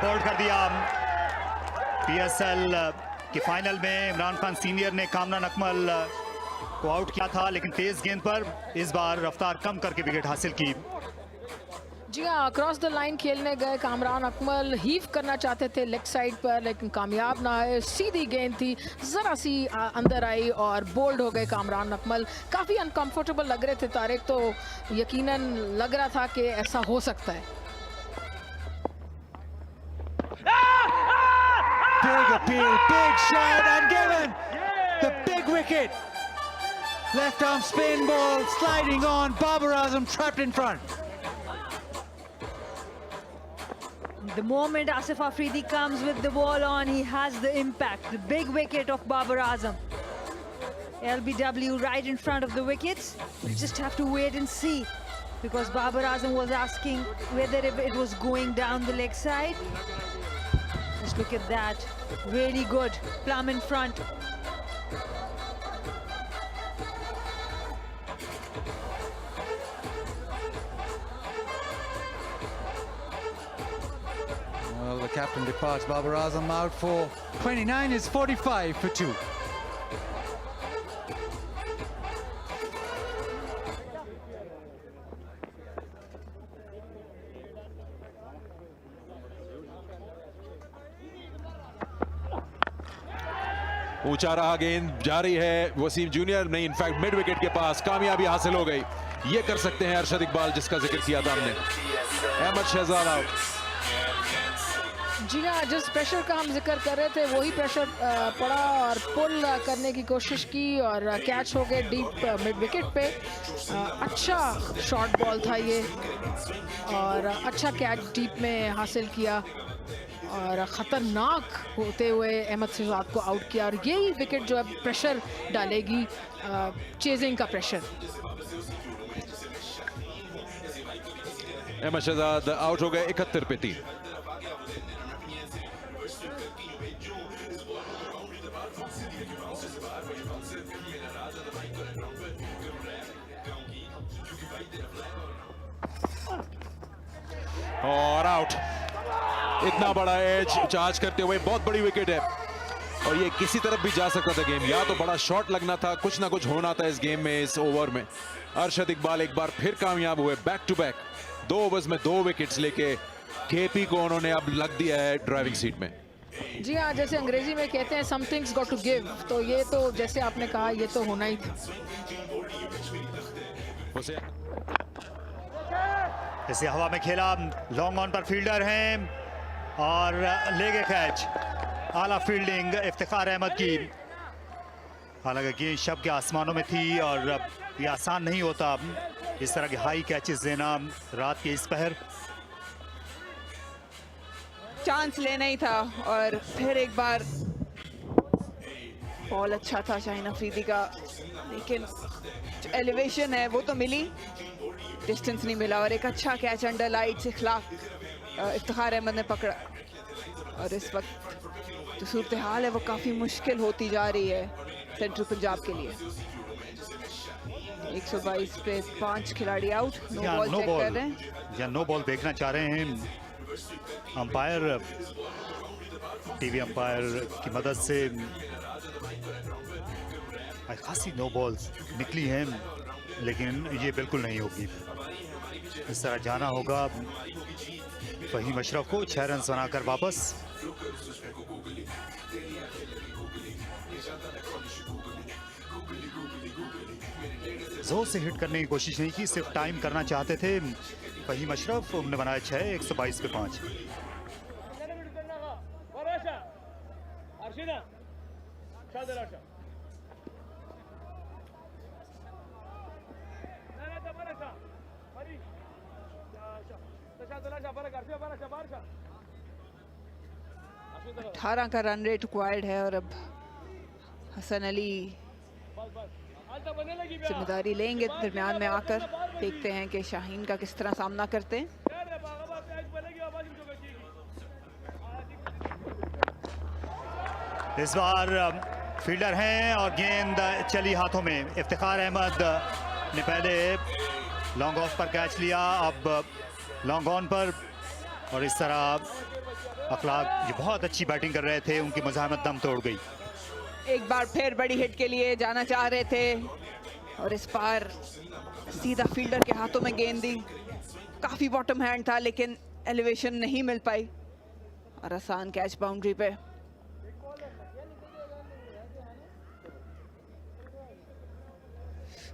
Bold कर दिया। PSL के फाइनल में इमरान खान सीनियर ने कामरान अकमल को आउट किया था, लेकिन तेज गेंद पर इस बार रफ्तार कम करके विकेट हासिल की। जी हाँ, क्रॉस द लाइन खेलने गए कामरान अकमल, हीव करना चाहते थे लेग साइड पर, लेकिन कामयाब ना है। सीधी गेंद थी, जरा सी अंदर आई और बोल्ड हो गए कामरान अकमल। काफ़ी अनकंफर्टेबल लग रहे थे तारिक, तो यकीनन लग रहा था कि ऐसा हो सकता है। Big appeal, big shot and given the big wicket. Left arm spin ball sliding on, Babar Azam trapped in front. The moment Asif Afridi comes with the ball on, he has the impact. The big wicket of Babar Azam. LBW right in front of the wickets. We just have to wait and see, because Babar Azam was asking whether it was going down the leg side. Just look at that. Really good. Plumb in front. Well, the captain departs. Babar Azam out for 29 is 45 for 2. ऊंचा रहा, गेंद जारी है। Wasim junior नहीं, in fact mid wicket के पास कामयाबी हासिल हो गई। ये कर सकते हैं अरशद इकबाल, जिसका जिक्र किया था हमने। अहमद शहजाद आउट। जी हाँ, जिस प्रेशर का हम जिक्र कर रहे थे वही प्रेशर पड़ा और पुल करने की कोशिश की और कैच हो गए डीप मिड विकेट पे। अच्छा शॉर्ट बॉल था ये और अच्छा कैच डीप में हासिल किया और ख़तरनाक होते हुए अहमद शहजाद को आउट किया। और यही विकेट जो है प्रेशर डालेगी, चेजिंग का प्रेशर। अहमद शहजाद आउट हो गए 71 पे 3। और आउट। इतना बड़ा एज चार्ज करते हुए, बहुत बड़ी विकेट है और ये किसी तरफ भी जा सकता था गेम। या तो बड़ा शॉट लगना था, कुछ ना कुछ होना था इस गेम में, इस ओवर में। अरशद इकबाल एक बार फिर कामयाब हुए, बैक टू बैक 2 ओवर्स में 2 विकेट्स लेके केपी को उन्होंने अब लग दिया है ड्राइविंग सीट में। जी हाँ, जैसे अंग्रेजी में कहते हैं some things got to give, तो ये तो जैसे आपने कहा ये तो होना ही था। इसे हवा में खेला, लॉन्ग ऑन पर फील्डर हैं और ले गए कैच। आला फील्डिंग इफ्तिखार अहमद की। हालांकि गेंद शब के आसमानों में थी और ये आसान नहीं होता इस तरह के हाई कैचेस देना रात के इस पहर। चांस लेना ही था और फिर एक बार बॉल अच्छा था शाहीन अफरीदी का, लेकिन जो एलिवेशन है वो तो मिली, डिस्टेंस नहीं मिला। और एक अच्छा कैच अंडर लाइट से खिलाफ इफ्तिखार अहमद ने पकड़ा और इस वक्त जो सूरत हाल है वो काफ़ी मुश्किल होती जा रही है सेंट्रल पंजाब के लिए। 122 पे 5 खिलाड़ी आउट। नो बॉल चेक कर रहे हैं या नो बॉल देखना चाह रहे हैं अंपायर, टीवी अंपायर की मदद से। खासी नो बॉल्स निकली हैं, लेकिन ये बिल्कुल नहीं होगी। इस तरह जाना होगा फहीम अशरफ को 6 रन बनाकर वापस। जोर से हिट करने की कोशिश नहीं की, सिर्फ टाइम करना चाहते थे फहीम अशरफ। उन्होंने बनाया 6, 122 पे 5। अठारह का रन रेट रिक्वायर्ड है और अब हसन अली जिम्मेदारी लेंगे दरमियान में आकर। देखते हैं कि शाहीन का किस तरह सामना करते हैं। इस बार फील्डर हैं और गेंद चली हाथों में। इफ्तिखार अहमद ने पहले लॉन्ग ऑफ पर कैच लिया, अब लॉन्ग ऑन पर और इस तरह अखलाक जो बहुत अच्छी बैटिंग कर रहे थे उनकी मज़ाहमत दम तोड़ गई। एक बार फिर बड़ी हिट के लिए जाना चाह रहे थे और इस बार सीधा फील्डर के हाथों में गेंद दी। काफी बॉटम हैंड था लेकिन एलिवेशन नहीं मिल पाई और आसान कैच बाउंड्री पे।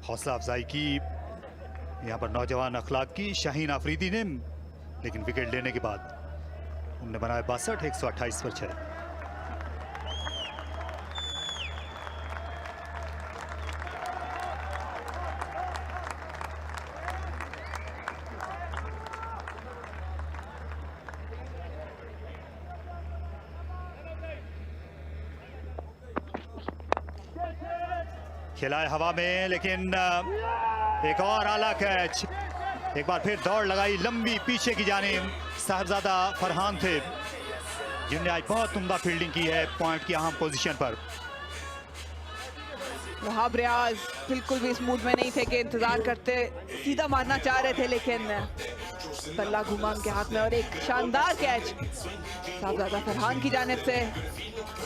हौसला अफजाई की यहाँ पर नौजवान अखलाक की शाहीन आफरीदी ने, लेकिन विकेट लेने के बाद उन्होंने बनाया 62, 128 पर 6। खिलाए हवा में, लेकिन एक और आला कैच। एक बार फिर दौड़ लगाई लंबी पीछे की जानिब। साहबजादा फरहान थे जिन्होंने आज बहुत उम्दा फील्डिंग की है पॉइंट की अहम पोजीशन पर। वहाब रियाज बिल्कुल भी इस मूड में नहीं थे कि इंतजार करते, सीधा मारना चाह रहे थे लेकिन बल्ला घुमा उनके हाथ में और एक शानदार कैच साहबजादा फरहान की जानिब से।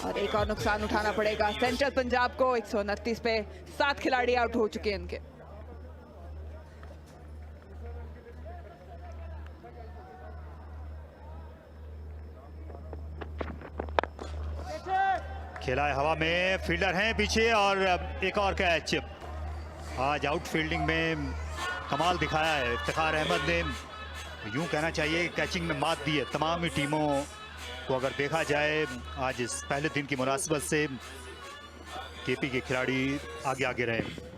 और एक और नुकसान उठाना पड़ेगा सेंट्रल पंजाब को। 129 पे 7 खिलाड़ी आउट हो चुके हैं इनके। खिलाए हवा में, फील्डर हैं पीछे और एक और कैच। आज आउट फील्डिंग में कमाल दिखाया है इफ्तिखार अहमद ने। यूं कहना चाहिए कैचिंग में मात दी है तमाम ही टीमों को। अगर देखा जाए आज इस पहले दिन की मुनासिबत से केपी के खिलाड़ी आगे आगे रहे।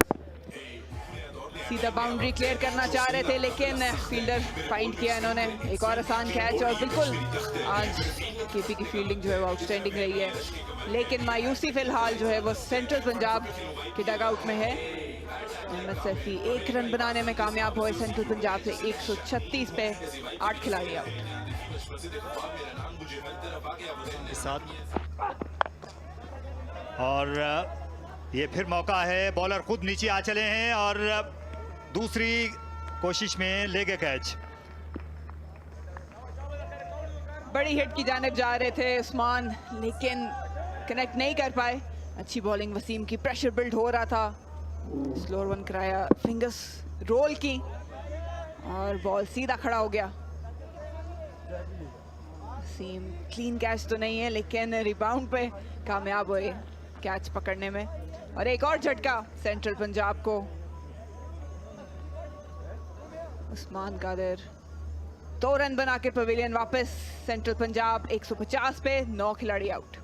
सीधा बाउंड्री क्लियर करना चाह रहे थे लेकिन फील्डर फाइंड किया इन्होंने। एक और आसान कैच और बिल्कुल आज केपी की फील्डिंग जो है वो आउटस्टैंडिंग रही है। लेकिन मायूसी फिलहाल जो है वो सेंट्रल पंजाब के डगआउट में है। अहमद सैफी 1 रन बनाने में कामयाब हुए सेंट्रल पंजाब से। 136 पे 8 खिलाड़ी आउट। और ये फिर मौका है, बॉलर खुद नीचे आ चले हैं और दूसरी कोशिश में ले गए कैच। बड़ी हिट की जानिब जा रहे थे उस्मान लेकिन कनेक्ट नहीं कर पाए। अच्छी बॉलिंग वसीम की, प्रेशर बिल्ड हो रहा था। स्लोअर वन कराया, फिंगर्स रोल की और बॉल सीधा खड़ा हो गया। वसीम क्लीन कैच तो नहीं है लेकिन रिबाउंड पे कामयाब हुए कैच पकड़ने में। और एक और झटका सेंट्रल पंजाब को। उस्मान कादिर 2 रन बना के पवेलियन वापस। सेंट्रल पंजाब 150 पे 9 खिलाड़ी आउट।